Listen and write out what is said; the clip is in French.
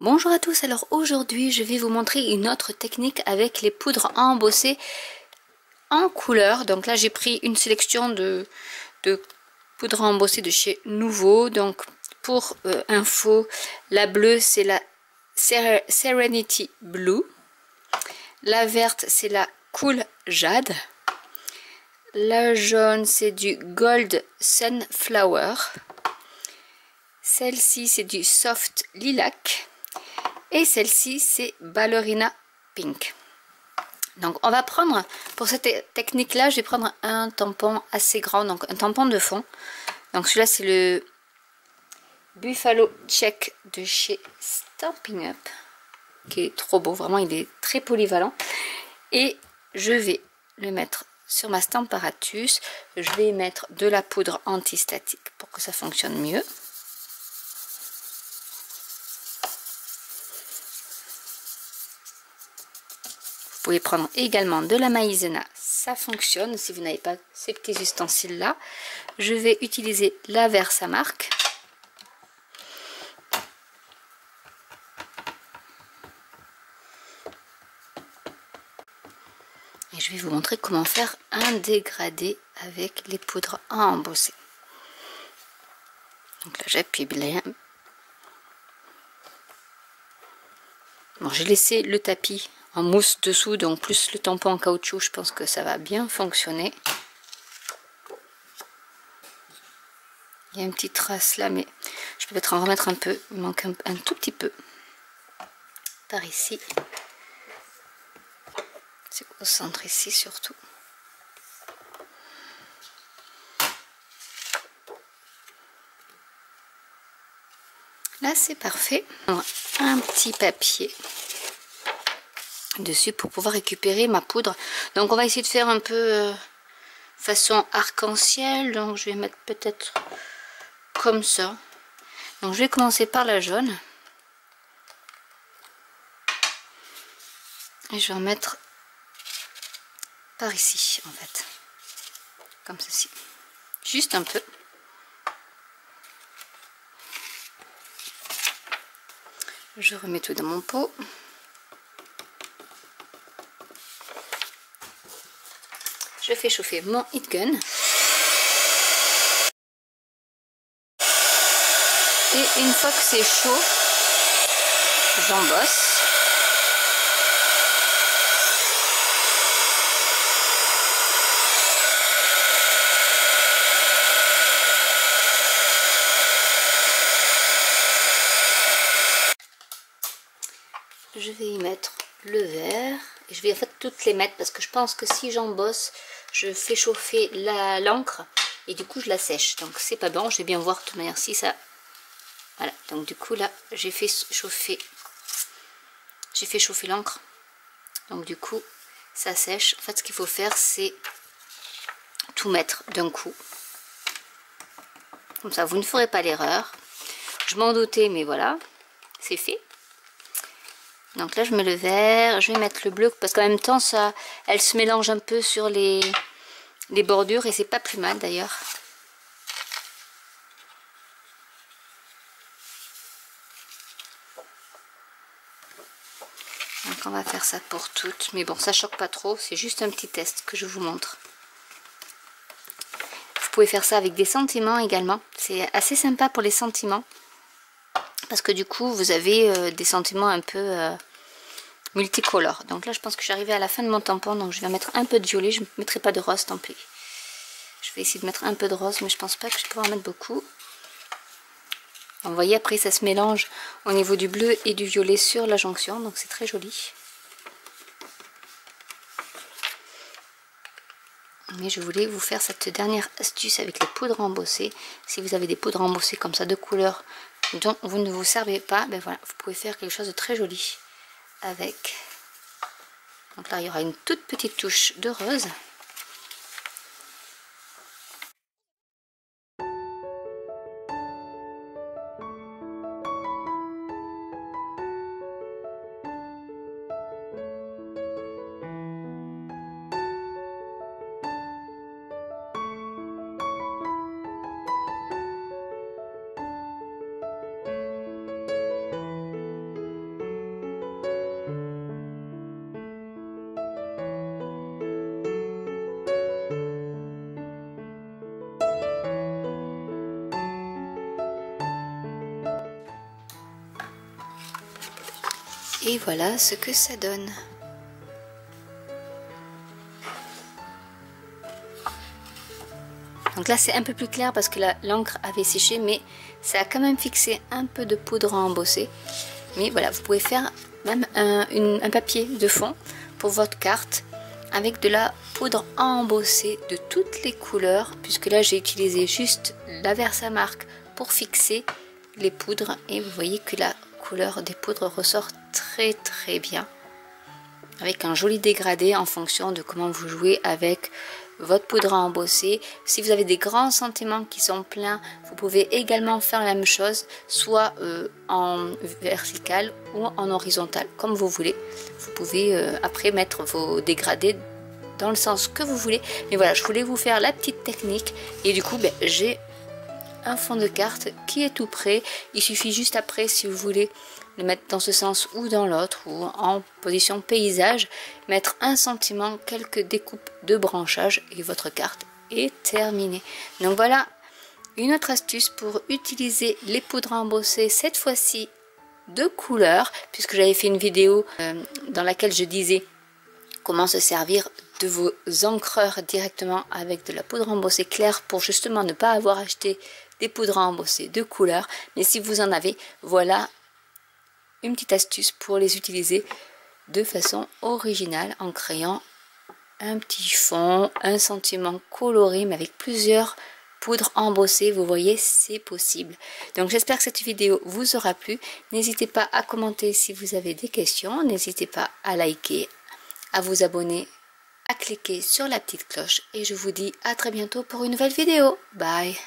Bonjour à tous, alors aujourd'hui je vais vous montrer une autre technique avec les poudres à embosser en couleur. Donc là j'ai pris une sélection de poudres à embosser de chez Nouveau. Donc pour info, la bleue c'est la Serenity Blue, la verte c'est la Cool Jade, la jaune c'est du Gold Sunflower, celle-ci c'est du Soft Lilac. Et celle-ci, c'est Ballerina Pink. Donc, on va prendre, pour cette technique-là, je vais prendre un tampon assez grand, donc un tampon de fond. Donc, celui-là, c'est le Buffalo Check de chez Stampin' Up, qui est trop beau, vraiment, il est très polyvalent. Et je vais le mettre sur ma Stamparatus. Je vais y mettre de la poudre antistatique pour que ça fonctionne mieux. Vous pouvez prendre également de la maïzena, ça fonctionne si vous n'avez pas ces petits ustensiles là. Je vais utiliser la Versamark. Et je vais vous montrer comment faire un dégradé avec les poudres à embosser. Donc là j'appuie bien. Bon, j'ai laissé le tapis en mousse dessous, donc plus le tampon en caoutchouc, je pense que ça va bien fonctionner. Il y a une petite trace là, mais je peux peut-être en remettre un peu. Il manque un tout petit peu par ici. C'est au centre ici surtout. Là c'est parfait. Un petit papier dessus pour pouvoir récupérer ma poudre. Donc on va essayer de faire un peu façon arc-en-ciel. Donc je vais mettre peut-être comme ça. Donc je vais commencer par la jaune. Et je vais en mettre par ici en fait. Comme ceci. Juste un peu. Je remets tout dans mon pot. Je fais chauffer mon heat gun. Et une fois que c'est chaud, j'embosse. Je vais y mettre le verre. Et je vais en fait toutes les mettre parce que je pense que si j'embosse, je fais chauffer l'encre et du coup je la sèche. Donc c'est pas bon, je vais bien voir de toute manière si ça... Voilà, donc du coup là j'ai fait chauffer l'encre. Donc du coup ça sèche. En fait ce qu'il faut faire c'est tout mettre d'un coup. Comme ça vous ne ferez pas l'erreur. Je m'en doutais mais voilà, c'est fait. Donc là je mets le vert, je vais mettre le bleu parce qu'en même temps ça, elle se mélange un peu sur les bordures et c'est pas plus mal d'ailleurs. Donc on va faire ça pour toutes, mais bon ça choque pas trop, c'est juste un petit test que je vous montre. Vous pouvez faire ça avec des sentiments également, c'est assez sympa pour les sentiments parce que du coup vous avez des sentiments un peu multicolores. Donc là je pense que je suis arrivée à la fin de mon tampon, donc je vais mettre un peu de violet, je ne mettrai pas de rose, tant pis. Je vais essayer de mettre un peu de rose, mais je pense pas que je pourrai en mettre beaucoup. Vous voyez, après ça se mélange au niveau du bleu et du violet sur la jonction, donc c'est très joli. Mais je voulais vous faire cette dernière astuce avec les poudres embossées. Si vous avez des poudres embossées comme ça de couleurs dont vous ne vous servez pas, ben voilà, vous pouvez faire quelque chose de très joli avec. Donc là il y aura une toute petite touche de rose. Et voilà ce que ça donne. Donc là c'est un peu plus clair parce que l'encre avait séché, mais ça a quand même fixé un peu de poudre à embosser. Mais voilà, vous pouvez faire même un papier de fond pour votre carte avec de la poudre à embosser de toutes les couleurs, puisque là j'ai utilisé juste la Versamark pour fixer les poudres, et vous voyez que la couleur des poudres ressort très bien, avec un joli dégradé en fonction de comment vous jouez avec votre poudre à embosser. Si vous avez des grands sentiments qui sont pleins, vous pouvez également faire la même chose, soit en vertical ou en horizontal, comme vous voulez. Vous pouvez après mettre vos dégradés dans le sens que vous voulez. Mais voilà, je voulais vous faire la petite technique, et du coup j'ai un fond de carte qui est tout prêt. Il suffit juste après, si vous voulez le mettre dans ce sens ou dans l'autre, ou en position paysage, mettre un sentiment, quelques découpes de branchage, et votre carte est terminée. Donc voilà une autre astuce pour utiliser les poudres à embosser, cette fois-ci de couleur, puisque j'avais fait une vidéo dans laquelle je disais comment se servir de vos encreurs directement avec de la poudre embossée claire, pour justement ne pas avoir acheté des poudres à embosser de couleur. Mais si vous en avez, voilà une petite astuce pour les utiliser de façon originale, en créant un petit fond, un sentiment coloré, mais avec plusieurs poudres embossées. Vous voyez, c'est possible. Donc j'espère que cette vidéo vous aura plu. N'hésitez pas à commenter si vous avez des questions, n'hésitez pas à liker, à vous abonner, à cliquer sur la petite cloche, et je vous dis à très bientôt pour une nouvelle vidéo. Bye!